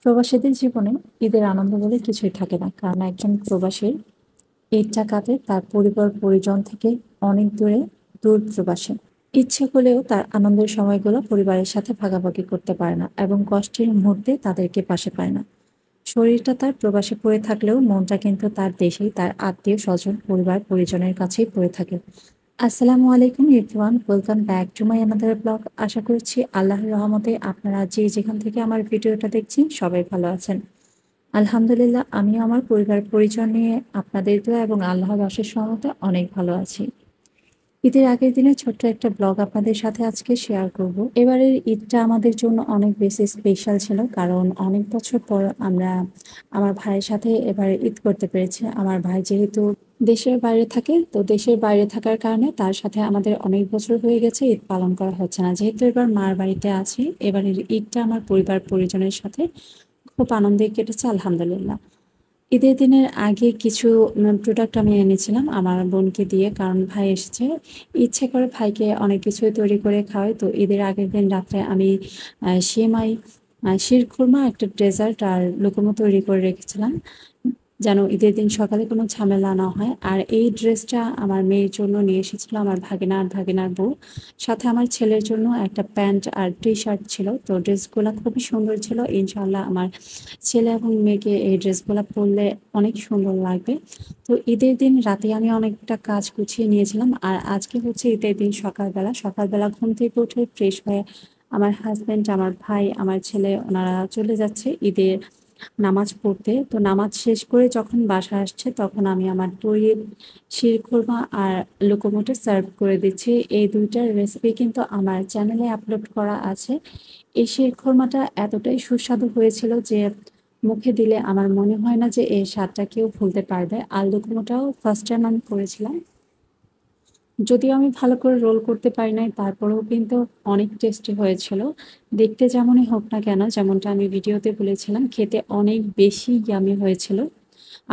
প্রবাসীদের জীবনে ঈদের আনন্দ বলে কিছুই থাকে না, কারণ একজন প্রবাসীর ঈদটা কাটে তার পরিবার পরিজন থেকে অনেক দূর প্রবাসে। ইচ্ছে হলেও তার আনন্দের সময়গুলো পরিবারের সাথে ভাগাভাগি করতে পারে না এবং কষ্টের মুহূর্তে তাদেরকে পাশে পায় না। শরীরটা তার প্রবাসে পড়ে থাকলেও মনটা কিন্তু তার দেশেই, তার আত্মীয় স্বজন পরিবার পরিজনের কাছেই পড়ে থাকে। আসসালামু আলাইকুম everyone, welcome back to my another blog. আশা করছি আল্লাহর রহমতে আপনারা যে যেখান থেকে আমার ভিডিওটা দেখছেন সবাই ভালো আছেন। আলহামদুলিল্লাহ, আমিও আমার পরিবার পরিজন নিয়ে আপনাদের দোয়া এবং আল্লাহর অশেষ রহমতে অনেক ভালো আছি। ঈদের আগের দিনে ছোট্ট একটা ব্লগ আপনাদের সাথে আজকে শেয়ার করব। এবারের ঈদটা আমাদের জন্য অনেক বেশি স্পেশাল ছিল, কারণ অনেক বছর পর আমরা আমার ভাইয়ের সাথে এবারে ঈদ করতে পেরেছি। আমার ভাই যেহেতু দেশের বাইরে থাকে, তো দেশের বাইরে থাকার কারণে তার সাথে আমাদের অনেক বছর হয়ে গেছে ঈদ পালন করা হচ্ছে না। যেহেতু এবার মার বাড়িতে আছি, এবারের ঈদটা আমার পরিবার পরিজনের সাথে খুব আনন্দে কেটেছে আলহামদুলিল্লাহ। ঈদের দিনের আগে কিছু প্রোডাক্ট আমি এনেছিলাম আমার বোনকে দিয়ে, কারণ ভাই এসেছে। ইচ্ছে করে ভাইকে অনেক কিছুই তৈরি করে খাওয়াই। তো ঈদের আগের দিন রাত্রে আমি সেমাই, শিরখুরমা, একটা ডেজার্ট আর লুকোমো তৈরি করে রেখেছিলাম, যেন ঈদের দিন সকালে কোনো ঝামেলা না হয়। আর এই ড্রেসটা আমার মেয়ের জন্য নিয়ে এসেছিল আমার ভাগিনা আর ভাগিনার বউ। সাথে আমার ছেলের জন্য একটা প্যান্ট আর টি শার্ট ছিল। তো ড্রেসগুলো খুবই সুন্দর ছিল। ইনশাআল্লাহ আমার ছেলে এবং মেয়েকে এই ড্রেসগুলো পরলে অনেক সুন্দর লাগবে। তো ঈদের দিন রাতে আমি অনেকটা কাজ গুছিয়ে নিয়েছিলাম। আর আজকে হচ্ছে ঈদের দিন সকালবেলা সকালবেলা ঘুম থেকে উঠে ফ্রেশ হয়ে আমার হাজব্যান্ড, আমার ভাই, আমার ছেলে ওনারা চলে যাচ্ছে ঈদের নামাজ পড়তে। তো নামাজ শেষ করে যখন বাসায় আসছে তখন আমি আমার তৈরি শিরখুরমা আর লোকোমোটে সার্ভ করে দিচ্ছি। এই দুইটার রেসিপি কিন্তু আমার চ্যানেলে আপলোড করা আছে। এই শিরখুরমাটা এতটাই সুস্বাদু হয়েছিল যে মুখে দিলে আমার মনে হয় না যে এই স্বাদটা কেউ ভুলতে পারবে। আর লোকোমোটাও ফার্স্ট টাইম আমি করেছিলাম, যদিও আমি ভালো করে রোল করতে পারি নাই, তারপরেও কিন্তু অনেক টেস্টি হয়েছিল। দেখতে যেমনই হোক না কেন, যেমনটা আমি ভিডিওতে বলেছিলাম, খেতে অনেক বেশি ইয়ামি হয়েছিল।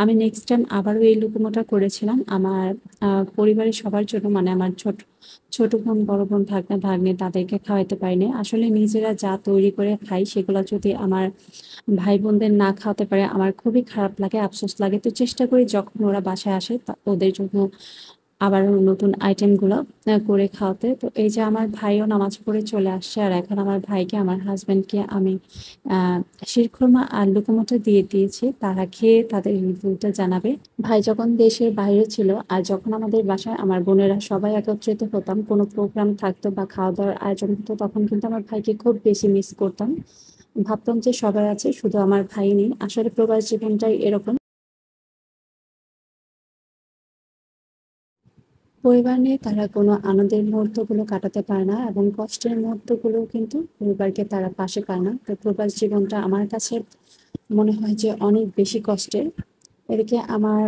আমি নেক্সট টাইম আবারও এই লুকোমোটা করেছিলাম আমার পরিবারের সবার জন্য, মানে আমার ছোট ছোট বোন, বড় বোন, ভাগ্না ভাগ্নে তাদেরকে খাওয়াতে পারিনি। আসলে নিজেরা যা তৈরি করে খাই সেগুলো যদি আমার ভাই বোনদের না খাওয়াতে পারে আমার খুবই খারাপ লাগে, আফসোস লাগে। তো চেষ্টা করি যখন ওরা বাসায় আসে ওদের জন্য আবারও নতুন আইটেমগুলো করে খাওয়াতে। তো এই যে আমার ভাইও নামাজ পড়ে চলে আসছে, আর এখন আমার ভাইকে, আমার হাজব্যান্ডকে আমি শিরখুরমা আর লুকোমোটা দিয়ে দিয়েছি। তারা খেয়ে তাদের রিভিউটা জানাবে। ভাই যখন দেশের বাইরে ছিল আর যখন আমাদের বাসায় আমার বোনেরা সবাই একত্রিত হতাম, কোনো প্রোগ্রাম থাকতো বা খাওয়া দাওয়ার আয়োজন হতো, তখন কিন্তু আমার ভাইকে খুব বেশি মিস করতাম। ভাবতাম যে সবাই আছে, শুধু আমার ভাই নেই। আসলে প্রবাস জীবনটাই এরকম, পরিবার নিয়ে তারা কোনো আনন্দের মুহূর্তগুলো কাটাতে পারে না এবং কষ্টের মুহূর্তগুলো কিন্তু পরিবারকে তারা পাশে পায় না। তো প্রবাস জীবনটা আমার কাছে মনে হয় যে অনেক বেশি কষ্টের। এদিকে আমার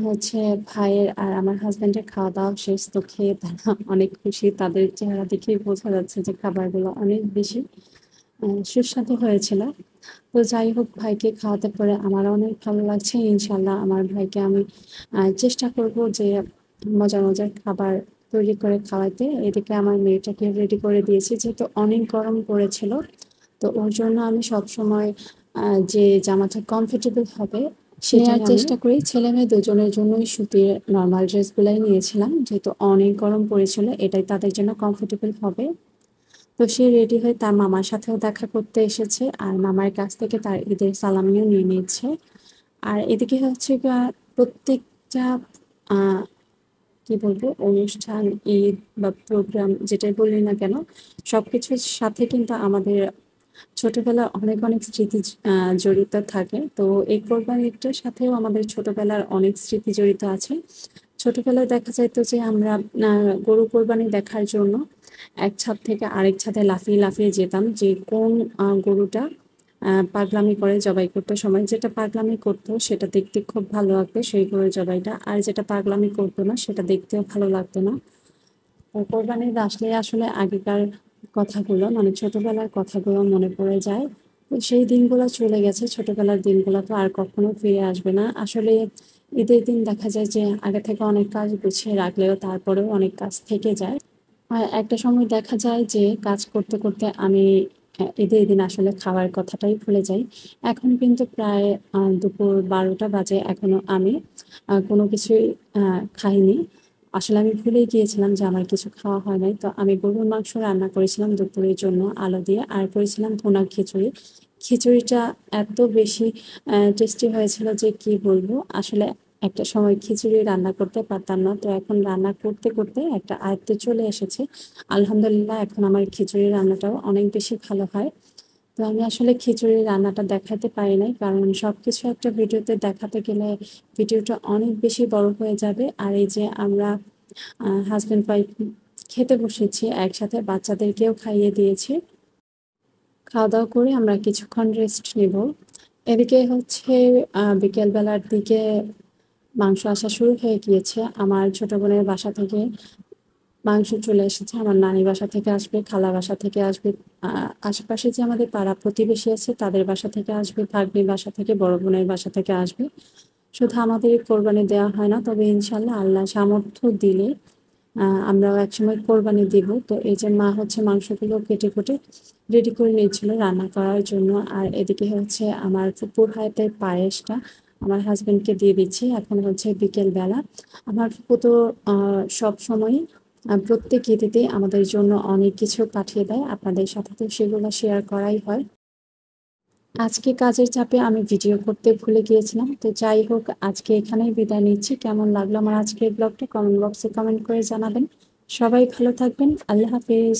হচ্ছে ভাইয়ের আর আমার হাজব্যান্ডের খাওয়া দাওয়া শেষ। তো খেয়ে তারা অনেক খুশি, তাদের চেহারা দেখেই বোঝা যাচ্ছে যে খাবারগুলো অনেক বেশি সুস্বাদু হয়েছিল। তো যাই হোক, ভাইকে খাওয়াতে পারে আমার অনেক ভালো লাগছে। ইনশাল্লাহ আমার ভাইকে আমি চেষ্টা করব যে মজার মজার খাবার তৈরি করে খাওয়াতে। এদিকে আমার মেয়েটাকে রেডি করে দিয়েছি, যেহেতু অনেক গরম পড়েছিল। তো ওর জন্য আমি সবসময় যে জামাটা কমফোর্টেবল হবে নেওয়ার চেষ্টা করি। ছেলে মেয়ে দুজনের জন্যই সুতির নর্মাল ড্রেসগুলাই নিয়েছিলাম, যেহেতু অনেক গরম পড়েছিল, এটাই তাদের জন্য কমফোর্টেবল হবে। তো সে রেডি হয়ে তার মামার সাথেও দেখা করতে এসেছে, আর মামার কাছ থেকে তার ঈদের সালামিও নিয়ে নিচ্ছে। আর এদিকে হচ্ছে গিয়া প্রত্যেকটা আহ কি বলবো, অনুষ্ঠান, ঈদ বা প্রোগ্রাম যেটাই বলি না কেন, সবকিছুর সাথে কিন্তু আমাদের ছোটবেলার অনেক অনেক স্মৃতি জড়িত থাকে। তো এই কোরবানি ঈদটার সাথেও আমাদের ছোটবেলার অনেক স্মৃতি জড়িত আছে। ছোটবেলায় দেখা যাইতো যে আমরা গরু কোরবানি দেখার জন্য এক ছাদ থেকে আরেক ছাদে লাফিয়ে লাফিয়ে যেতাম, যে কোন গরুটা পাগলামি করে জবাই করতে সময়। যেটা পাগলামি করতো সেটা দেখতে খুব ভালো লাগবে সেই গরুর জবাইটা, আর যেটা পাগলামি করতো না সেটা দেখতেও ভালো লাগতো না। কোরবানি ঈদ আসলে আসলে আগেকার কথাগুলো, মানে ছোটবেলার কথাগুলো মনে পড়ে যায়। তো সেই দিনগুলো চলে গেছে, ছোটবেলার দিনগুলো তো আর কখনো ফিরে আসবে না। আসলে ঈদের দিন দেখা যায় যে আগে থেকে অনেক কাজ গুছিয়ে রাখলেও তারপরেও অনেক কাজ থেকে যায়। আর একটা সময় দেখা যায় যে কাজ করতে করতে আমি ঈদের দিন আসলে খাওয়ার কথাটাই ভুলে যাই। এখন কিন্তু প্রায় দুপুর ১২টা বাজে, এখনো আমি কোনো কিছুই খাইনি। আসলে আমি ভুলেই গিয়েছিলাম যে আমার কিছু খাওয়া হয় নাই। তো আমি গরুর মাংস রান্না করেছিলাম দুপুরের জন্য আলু দিয়ে, আর করেছিলাম ভুনা খিচুড়ি। খিচুড়িটা এত বেশি টেস্টি হয়েছিল যে কি বলবো! আসলে একটা সময় খিচুড়ি রান্না করতে পারতাম না। তো এখন রান্না করতে, করতে একটা আয়ত্তে চলে এসেছে। আলহামদুলিল্লাহ এখন আমার খিচুড়ি রান্নাটাও অনেক বেশি ভালো হয়। তো আমি আসলে খিচুড়ি রান্নাটা দেখাতে পারি নাই। কারণ সবকিছু একটা ভিডিওতে দেখাতে গেলে ভিডিওটা অনেক বেশি বড় হয়ে যাবে। আর এই যে আমরা হাসব্যান্ড ওয়াইফ খেতে বসেছি একসাথে, বাচ্চাদেরকেও খাইয়ে দিয়েছি। খাওয়া-দাওয়া করে আমরা কিছুক্ষণ রেস্ট নিব। এদিকে হচ্ছে বিকেল বেলার দিকে মাংস আসা শুরু হয়ে গিয়েছে। আমার ছোট বোনের বাসা থেকে মাংস চলে এসেছে। আমার নানির বাসা থেকে আসবে, খালার বাসা থেকে আসবে। আশেপাশে যে আমাদের পাড়া প্রতিবেশী আছে তাদের বাসা থেকে আসবে, ভাগ্নির বাসা থেকে, বড় বোনের বাসা থেকে আসবে। শুধু আমাদেরই কোরবানি দেওয়া হয় না। তবে ইনশাআল্লাহ আল্লাহ সামর্থ্য দিলে আমরাও একসময় কোরবানি দিব। তো এই যে মা হচ্ছে মাংসগুলো কেটে কুটে রেডি করে নিয়েছিল রান্না করার জন্য। আর এদিকে হচ্ছে আমার ফুপুর হাতের পায়েসটা আমার হাসব্যান্ডকে দিয়ে দিচ্ছি। এখন হচ্ছে বিকেল বেলা। আমার ফুপু তো সবসময়ই প্রত্যেক ঈদেতেই আমাদের জন্য অনেক কিছু পাঠিয়ে দেয়। আপনাদের সাথে তো সেগুলো শেয়ার করাই হয়। আজকে কাজের চাপে আমি ভিডিও করতে ভুলে গিয়েছিলাম। তো যাই হোক, আজকে এখানেই বিদায় নিচ্ছি। কেমন লাগলো আমার আজকের ব্লগটা কমেন্ট বক্সে কমেন্ট করে জানাবেন। সবাই ভালো থাকবেন। আল্লাহ হাফেজ।